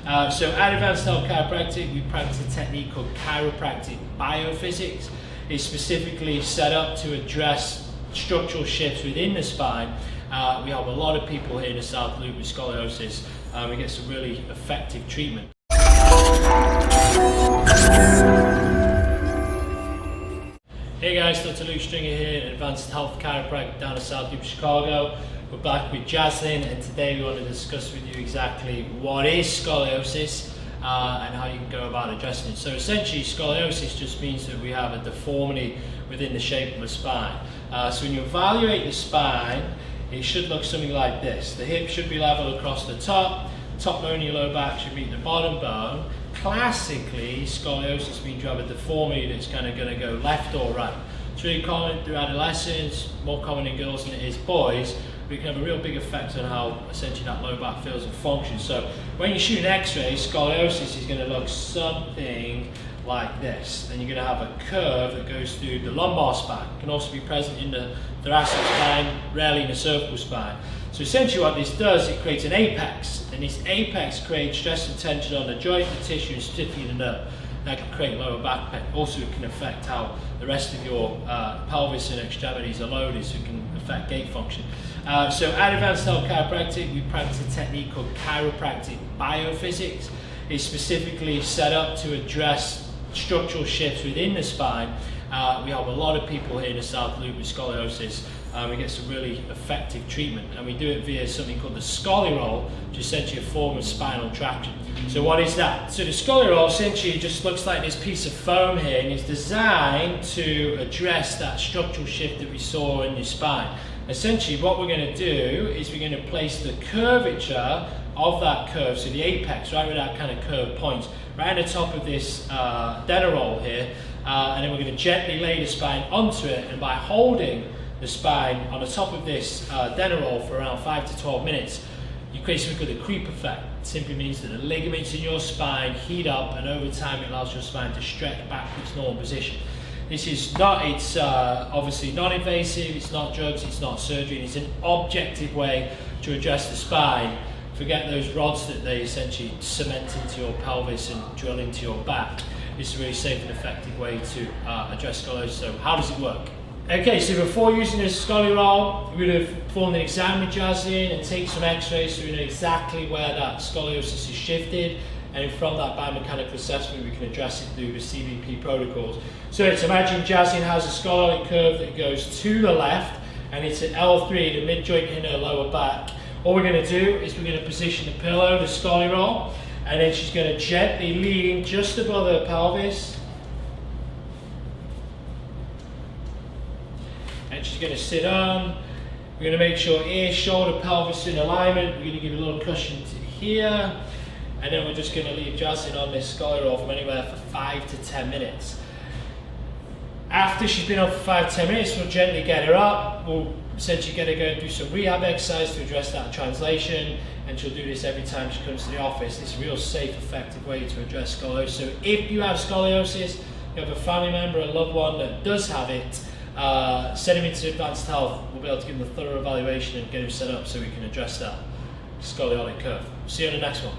So at Advanced Health Chiropractic, we practice a technique called chiropractic biophysics. It's specifically set up to address structural shifts within the spine. We have a lot of people here in the South Loop with scoliosis. We get some really effective treatment. Hey guys, Dr. Luke Stringer here at Advanced Health Chiropractic down in South Loop, Chicago. We're back with Jaslyn, and today we want to discuss with you exactly what is scoliosis and how you can go about addressing it. So essentially, scoliosis just means that we have a deformity within the shape of the spine. So when you evaluate the spine, it should look something like this. The hip should be level across the top bone in your lower back should meet the bottom bone. Classically, scoliosis means you have a deformity that's kind of going to go left or right. It's really common through adolescence, more common in girls than it is boys. We can have a real big effect on how essentially that lower back feels and functions. So when you shoot an x-ray, scoliosis is going to look something like this. Then you're going to have a curve that goes through the lumbar spine. It can also be present in the thoracic spine, rarely in the cervical spine. So essentially what this does, it creates an apex, and this apex creates stress and tension on the joint, the tissue, and stiffening the nerve. That can create lower back pain. Also, it can affect how the rest of your pelvis and extremities are loaded, so it can affect gait function. So at Advanced Health Chiropractic, we practice a technique called chiropractic biophysics. It's specifically set up to address structural shifts within the spine. We have a lot of people here in the South Loop with scoliosis. We get some really effective treatment, and we do it via something called the SCOLI roll, which is essentially a form of spinal traction. So what is that? So the SCOLI roll essentially just looks like this piece of foam here, and it's designed to address that structural shift that we saw in your spine. Essentially what we're going to do is we're going to place the curvature of that curve, so the apex, right where that kind of curve points, right on the top of this dental roll here, and then we're going to gently lay the spine onto it, and by holding the spine on the top of this dental roll for around 5 to 12 minutes, you create something called a creep effect. It simply means that the ligaments in your spine heat up, and over time it allows your spine to stretch back to its normal position. This is not, it's obviously non-invasive, it's not drugs, it's not surgery, it's an objective way to address the spine. Forget those rods that they essentially cement into your pelvis and drill into your back. It's a really safe and effective way to address scoliosis. So how does it work? Okay, so before using this SCOLI roll, we would have performed an exam with Jaslyn and take some x-rays so we know exactly where that scoliosis is shifted, and from that biomechanical assessment we can address it through the CBP protocols. So let's imagine Jaslyn has a scoliotic curve that goes to the left, and it's at L3, the mid-joint in her lower back. All we're going to do is we're going to position the pillow, the SCOLI roll, and then she's going to gently lean just above her pelvis. And she's going to sit on. We're going to make sure ear, shoulder, pelvis in alignment. We're going to give a little cushion to here. And then we're just going to leave Jaslyn on this SCOLI roll from anywhere for 5 to 10 minutes. After she's been on for 5 to 10 minutes, we'll gently get her up. We'll essentially get her going to do some rehab exercise to address that translation. And she'll do this every time she comes to the office. It's a real safe, effective way to address scoliosis. So if you have scoliosis, you have a family member, a loved one that does have it, send him into Advanced Health. We'll be able to give him a thorough evaluation and get him set up so we can address that scoliotic curve. See you on the next one.